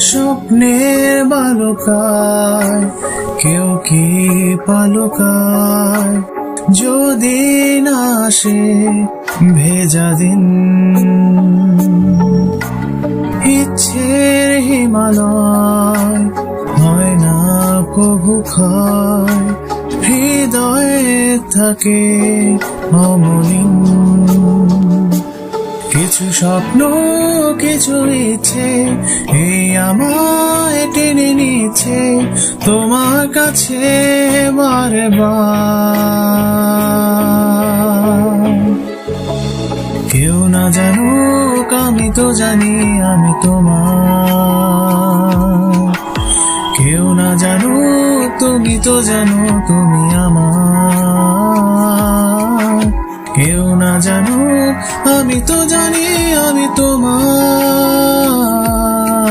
স্বপ্নের বালুকায় কেউ কি পালুকায়, যদি না আসে ভেজা দিন। ইচ্ছের হিমালয় হয় না কভু ক্ষয়, হৃদয়ে থাকে অমলিন। কিছু স্বপ্ন কিছু ইচ্ছে এই আমায় টেনে নিচ্ছে তোমার কাছে বারে বার। কেউ না জানুক আমি তো জানি আমি তোমার, কেউ না জানুক তুমি তো জানো তুমি আমার। কেউ না জানুক আমি তো জানি আমি তোমার।